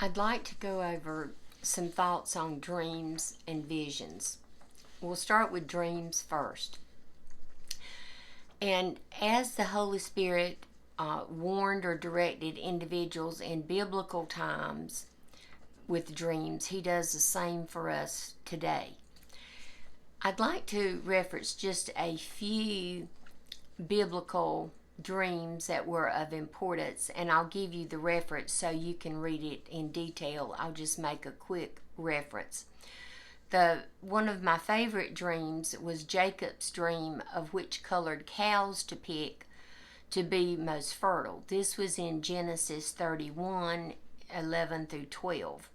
I'd like to go over some thoughts on dreams and visions. We'll start with dreams first. And as the Holy Spirit warned or directed individuals in biblical times with dreams, He does the same for us today. I'd like to reference just a few biblical dreams that were of importance, and I'll give you the reference so you can read it in detail. I'll just make a quick reference. One of my favorite dreams was Jacob's dream of which colored cows to pick to be most fertile. This was in Genesis 31:11 through 12.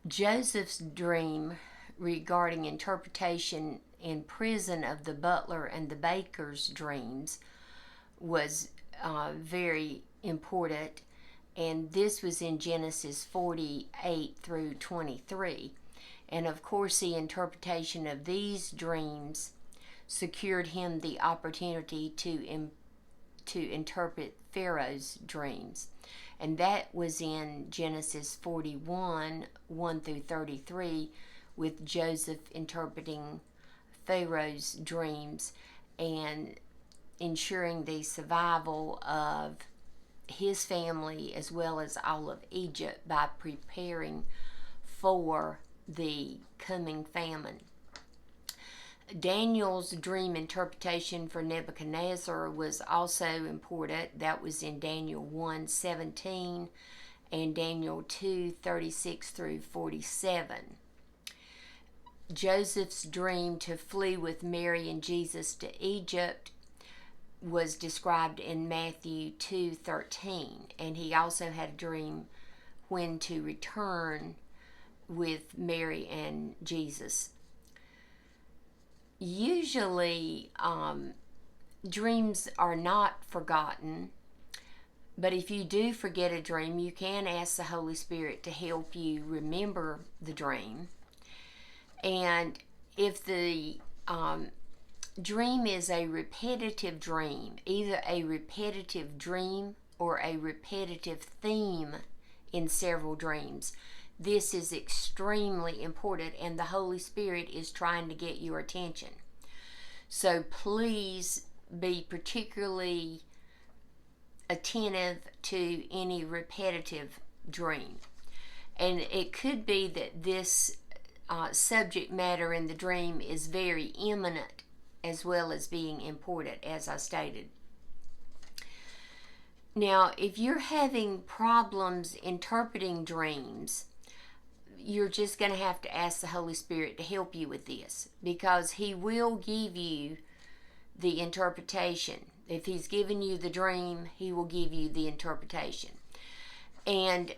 Joseph's dream regarding interpretation in prison of the butler and the baker's dreams was very important, and this was in Genesis 48 through 23. And of course, the interpretation of these dreams secured him the opportunity to interpret Pharaoh's dreams, and that was in Genesis 41:1 through 33, with Joseph interpreting Pharaoh's dreams and ensuring the survival of his family as well as all of Egypt by preparing for the coming famine. Daniel's dream interpretation for Nebuchadnezzar was also important. That was in Daniel 1:17 and Daniel 2:36 through 47. Joseph's dream to flee with Mary and Jesus to Egypt was described in Matthew 2:13, and he also had a dream when to return with Mary and Jesus. Usually, dreams are not forgotten, but if you do forget a dream, you can ask the Holy Spirit to help you remember the dream. And if the dream is a repetitive dream, either a repetitive dream or a repetitive theme in several dreams, this is extremely important, and the Holy Spirit is trying to get your attention. So please be particularly attentive to any repetitive dream. And it could be that this subject matter in the dream is very imminent as well as being important, as I stated. Now, if you're having problems interpreting dreams, you're just going to have to ask the Holy Spirit to help you with this, because He will give you the interpretation. If He's given you the dream, He will give you the interpretation. And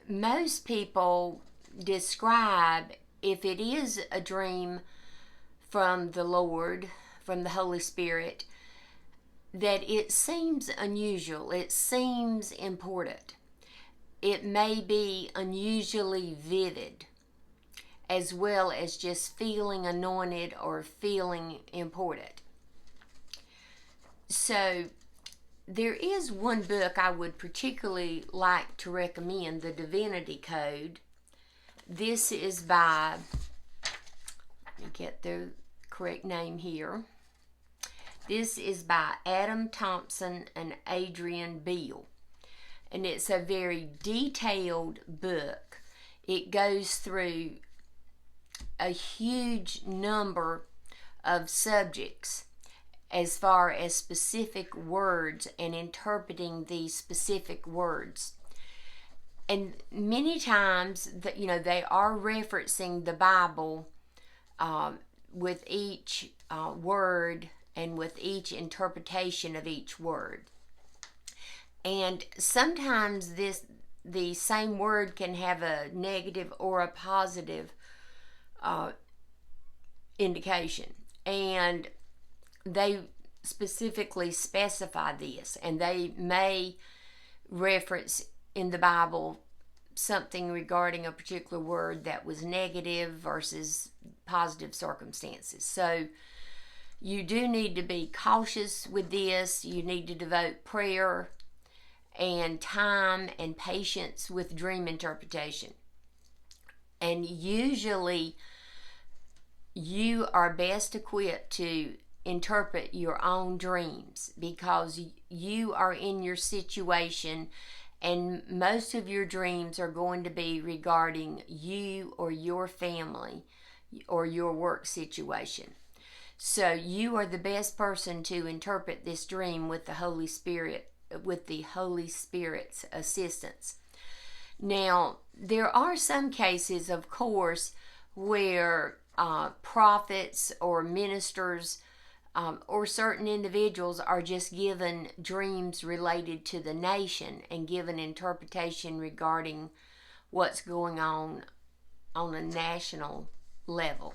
most people describe, if it is a dream from the Lord, from the Holy Spirit, that it seems unusual, it seems important. It may be unusually vivid, as well as just feeling anointed or feeling important. So there is one book I would particularly like to recommend, The Divinity Code. This is by, let me get the correct name here. This is by Adam Thompson and Adrian Beale. And it's a very detailed book. It goes through a huge number of subjects as far as specific words and interpreting these specific words. And many times, they are referencing the Bible with each word and with each interpretation of each word. And sometimes the same word can have a negative or a positive indication. And they specifically specify this, and they may reference in the Bible something regarding a particular word that was negative versus positive circumstances. So you do need to be cautious with this. You need to devote prayer and time and patience with dream interpretation. And usually you are best equipped to interpret your own dreams because you are in your situation, and most of your dreams are going to be regarding you or your family or your work situation. So you are the best person to interpret this dream with the Holy Spirit's assistance. Now, there are some cases, of course, where prophets or ministers or certain individuals are just given dreams related to the nation and given interpretation regarding what's going on a national level.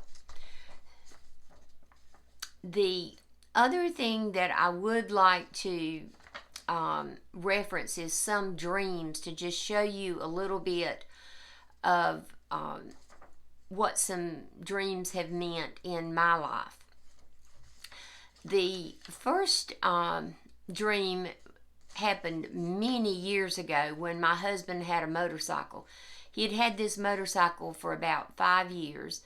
The other thing that I would like to reference is some dreams to just show you a little bit of what some dreams have meant in my life. The first dream happened many years ago when my husband had a motorcycle. He had had this motorcycle for about 5 years.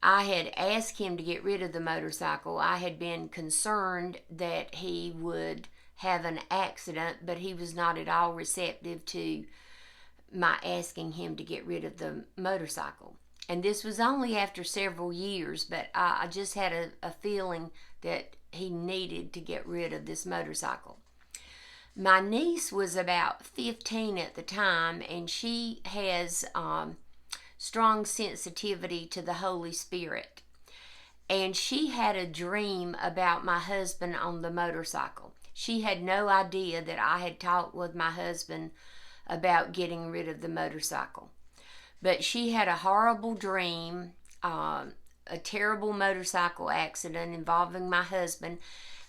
I had asked him to get rid of the motorcycle. I had been concerned that he would have an accident, but he was not at all receptive to my asking him to get rid of the motorcycle. And this was only after several years, but I just had a feeling that he needed to get rid of this motorcycle. My niece was about 15 at the time, and she has strong sensitivity to the Holy Spirit. And she had a dream about my husband on the motorcycle. She had no idea that I had talked with my husband about getting rid of the motorcycle. But she had a horrible dream, a terrible motorcycle accident involving my husband,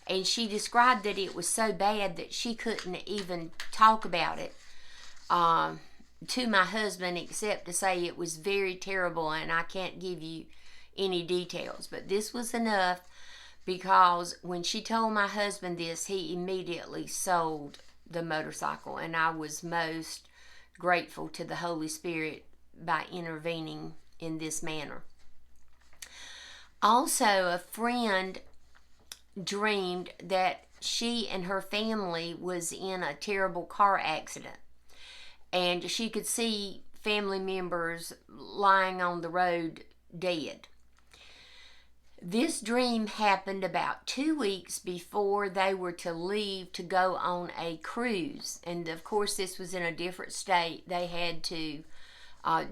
and she described that it was so bad that she couldn't even talk about it to my husband except to say it was very terrible, and I can't give you any details. But this was enough, because when she told my husband this, he immediately sold the motorcycle, and I was most grateful to the Holy Spirit by intervening in this manner. Also, a friend dreamed that she and her family was in a terrible car accident, and she could see family members lying on the road dead. This dream happened about 2 weeks before they were to leave to go on a cruise, and of course this was in a different state. They had to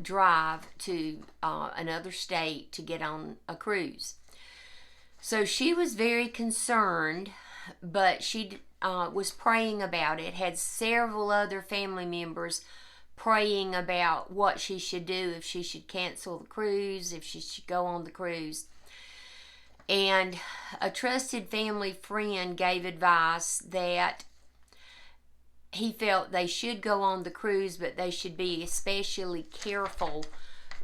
drive to another state to get on a cruise. So she was very concerned, but she was praying about it, had several other family members praying about what she should do, if she should cancel the cruise, if she should go on the cruise. And a trusted family friend gave advice that he felt they should go on the cruise, but they should be especially careful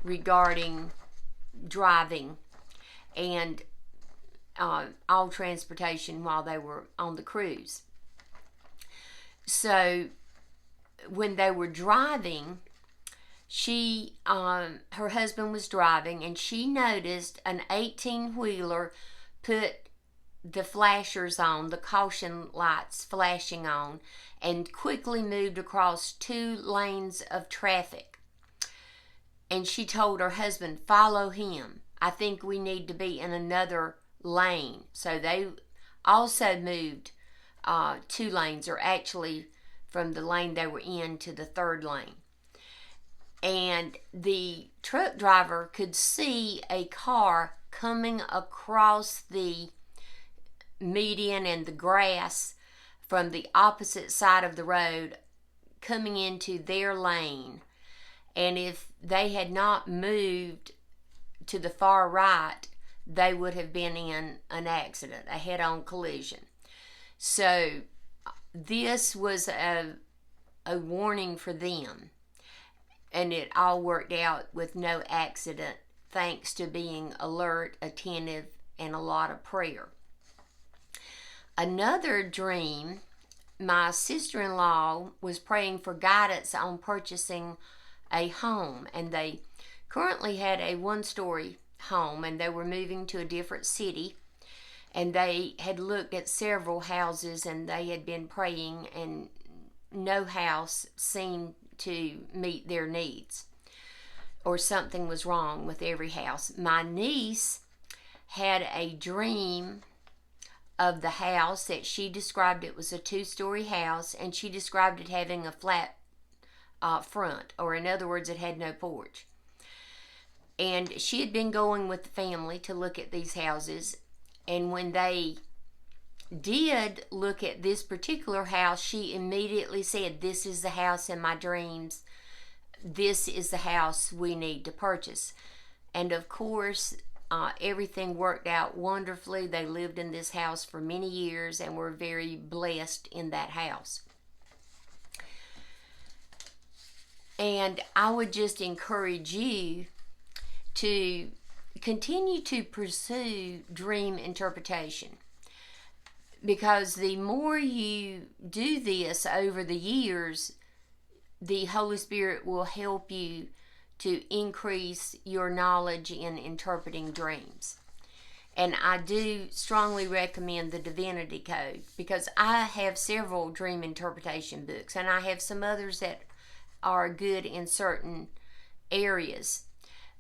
regarding driving and all transportation while they were on the cruise. So when they were driving, her husband was driving, and she noticed an 18-wheeler put the flashers on, the caution lights flashing on, and quickly moved across 2 lanes of traffic. And she told her husband, "Follow him. I think we need to be in another lane." So they also moved 2 lanes, or actually from the lane they were in to the 3rd lane. And the truck driver could see a car coming across the median and the grass from the opposite side of the road, coming into their lane. And if they had not moved to the far right, they would have been in an accident, a head-on collision. So this was a warning for them. And it all worked out with no accident, thanks to being alert, attentive, and a lot of prayer. Another dream my sister-in-law was praying for guidance on purchasing a home, and they currently had a one-story home, and they were moving to a different city, and they had looked at several houses, and they had been praying, and no house seemed to meet their needs, or something was wrong with every house. My niece had a dream of the house that she described. It was a 2-story house, and she described it having a flat front, or in other words, it had no porch. And she had been going with the family to look at these houses, and when they did look at this particular house, she immediately said, "This is the house in my dreams. This is the house we need to purchase." And of course, everything worked out wonderfully. They lived in this house for many years and were very blessed in that house. And I would just encourage you to continue to pursue dream interpretation, because the more you do this over the years, the Holy Spirit will help you to increase your knowledge in interpreting dreams. And I do strongly recommend the Divinity Code, because I have several dream interpretation books, and I have some others that are good in certain areas.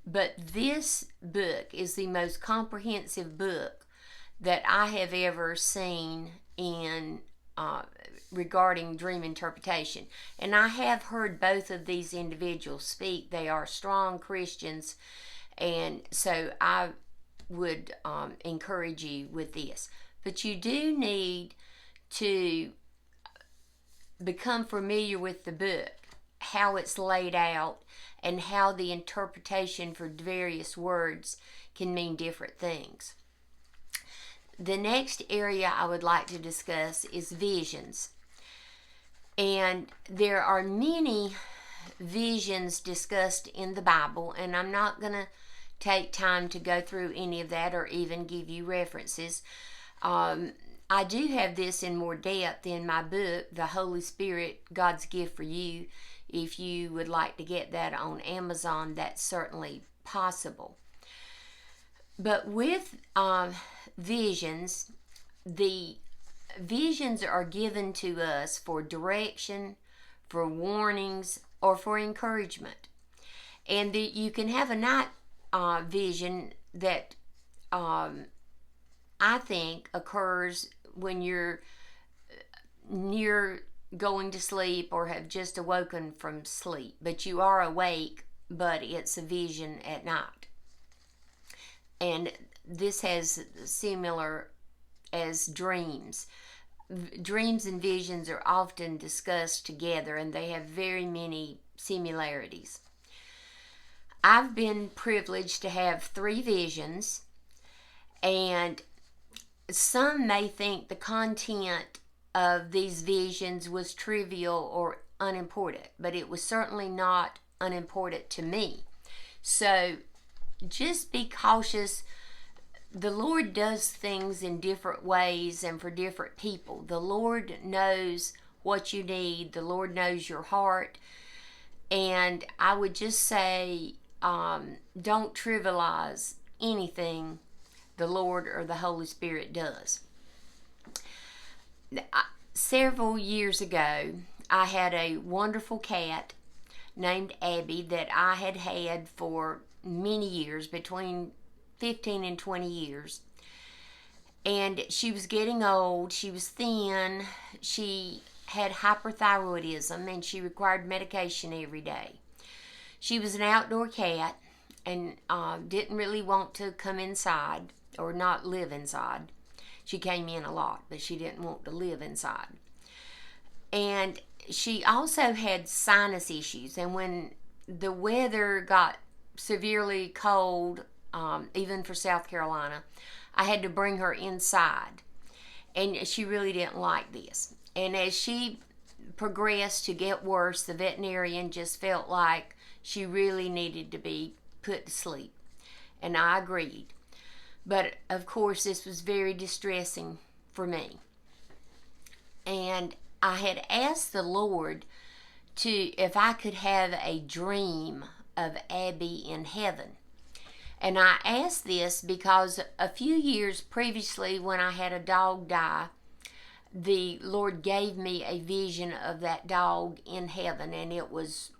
But this book is the most comprehensive book that I have ever seen in regarding dream interpretation. And I have heard both of these individuals speak. They are strong Christians, and so I would encourage you with this. But you do need to become familiar with the book, how it's laid out, and how the interpretation for various words can mean different things. The next area I would like to discuss is visions. And there are many visions discussed in the Bible, and I'm not going to take time to go through any of that or even give you references. I do have this in more depth in my book, The Holy Spirit, God's Gift for You. If you would like to get that on Amazon, that's certainly possible. But with visions, the visions are given to us for direction, for warnings, or for encouragement. And you can have a night vision that I think occurs when you're near going to sleep or have just awoken from sleep, but you are awake, but it's a vision at night. And this has similar as dreams. Dreams and visions are often discussed together, and they have very many similarities. I've been privileged to have 3 visions, and some may think the content of these visions was trivial or unimportant, but it was certainly not unimportant to me. So just be cautious. The Lord does things in different ways and for different people. The Lord knows what you need. The Lord knows your heart. And I would just say, don't trivialize anything the Lord or the Holy Spirit does. Several years ago, I had a wonderful cat named Abby that I had had for many years, between 15 and 20 years. And she was getting old. She was thin. She had hyperthyroidism, and she required medication every day. She was an outdoor cat and didn't really want to come inside or not live inside. She came in a lot, but she didn't want to live inside. And she also had sinus issues. And when the weather got severely cold, even for South Carolina, I had to bring her inside. And she really didn't like this. And as she progressed to get worse, the veterinarian just felt like she really needed to be put to sleep. And I agreed. But of course, this was very distressing for me. And I had asked the Lord if I could have a dream of Abby in heaven. And I asked this because a few years previously, when I had a dog die, the Lord gave me a vision of that dog in heaven, and it was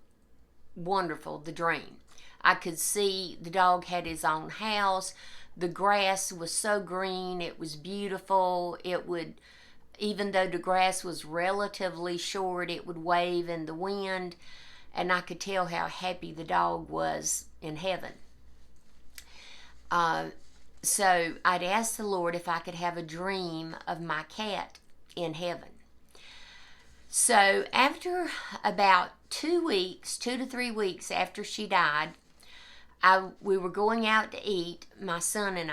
wonderful, the dream. I could see the dog had his own house. The grass was so green, it was beautiful. It would, even though the grass was relatively short, it would wave in the wind, and I could tell how happy the dog was in heaven. So I'd asked the Lord if I could have a dream of my cat in heaven. So after about 2 weeks, 2 to 3 weeks after she died, we were going out to eat, my son and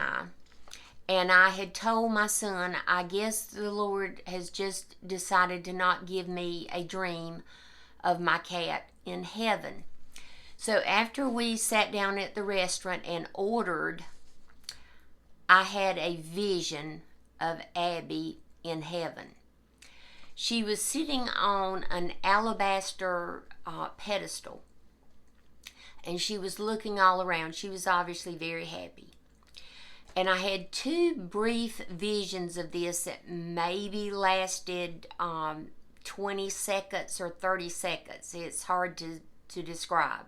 I had told my son, I guess the Lord has just decided to not give me a dream of my cat in heaven. So after we sat down at the restaurant and ordered, I had a vision of Abby in heaven. She was sitting on an alabaster pedestal, and she was looking all around. She was obviously very happy. And I had 2 brief visions of this that maybe lasted 20 seconds or 30 seconds. It's hard to describe.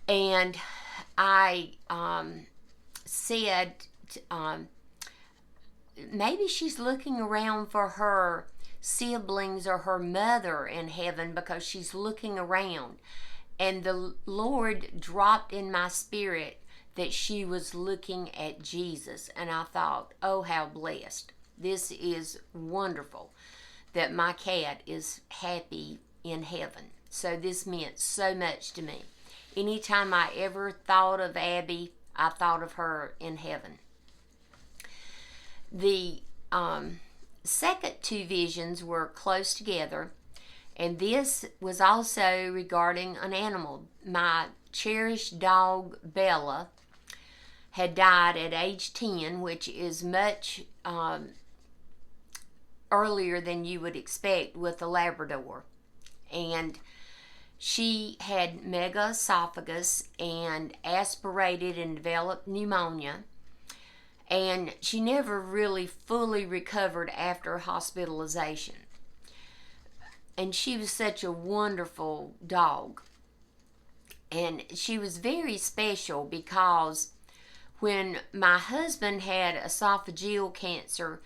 And I said, maybe she's looking around for her siblings or her mother in heaven, because she's looking around. And the Lord dropped in my spirit that she was looking at Jesus. And I thought, oh, how blessed. This is wonderful that my cat is happy in heaven. So this meant so much to me. Anytime I ever thought of Abby, I thought of her in heaven. The second 2 visions were close together, and this was also regarding an animal. My cherished dog, Bella, had died at age 10, which is much earlier than you would expect with a Labrador. And she had megaesophagus and aspirated and developed pneumonia. And she never really fully recovered after hospitalization. And she was such a wonderful dog. And she was very special because when my husband had esophageal cancer,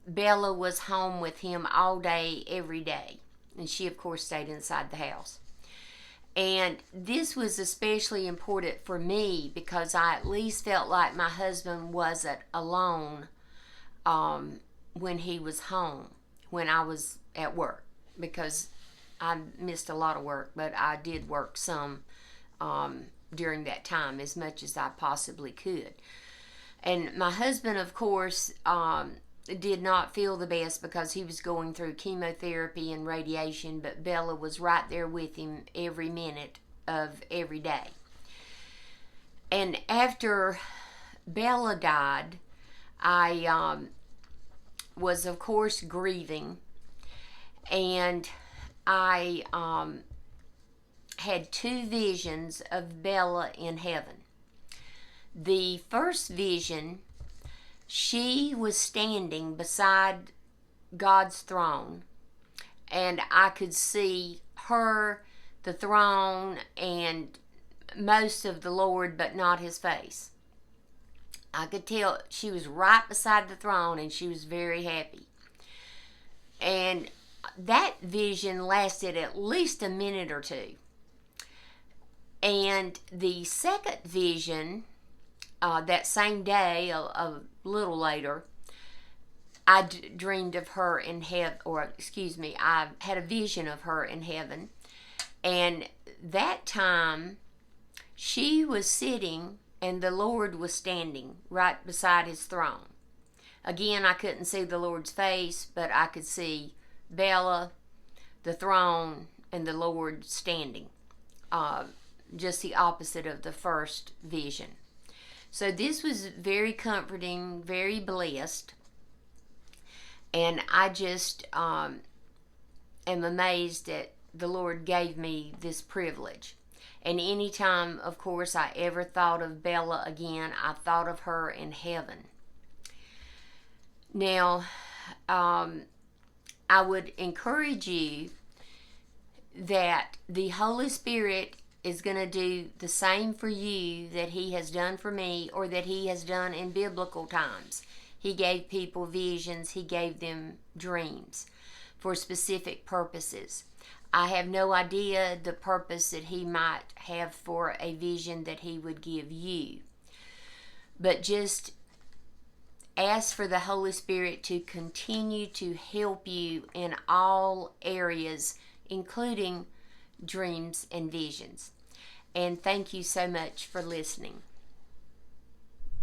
Bella was home with him all day, every day. And she, of course, stayed inside the house. And this was especially important for me because I at least felt like my husband wasn't alone when he was home, when I was at work, because I missed a lot of work, but I did work some during that time, as much as I possibly could. And my husband, of course, did not feel the best because he was going through chemotherapy and radiation, but Bella was right there with him every minute of every day. And after Bella died, I was, of course, grieving, and I had 2 visions of Bella in heaven. The first vision, she was standing beside God's throne, and I could see her, the throne, and most of the Lord, but not his face. I could tell she was right beside the throne, and she was very happy. And that vision lasted at least a minute or 2. And the second vision, that same day, a little later, I dreamed of her in heaven, I had a vision of her in heaven. And that time, she was sitting and the Lord was standing right beside his throne. Again, I couldn't see the Lord's face, but I could see Bella, the throne, and the Lord standing. Just the opposite of the first vision. So this was very comforting, very blessed. And I just am amazed that the Lord gave me this privilege. And anytime, of course, I ever thought of Bella again, I thought of her in heaven. Now, I would encourage you that the Holy Spirit is going to do the same for you that He has done for me, or that He has done in biblical times. He gave people visions, He gave them dreams for specific purposes. I have no idea the purpose that He might have for a vision that He would give you. But just ask for the Holy Spirit to continue to help you in all areas, including dreams and visions. And thank you so much for listening.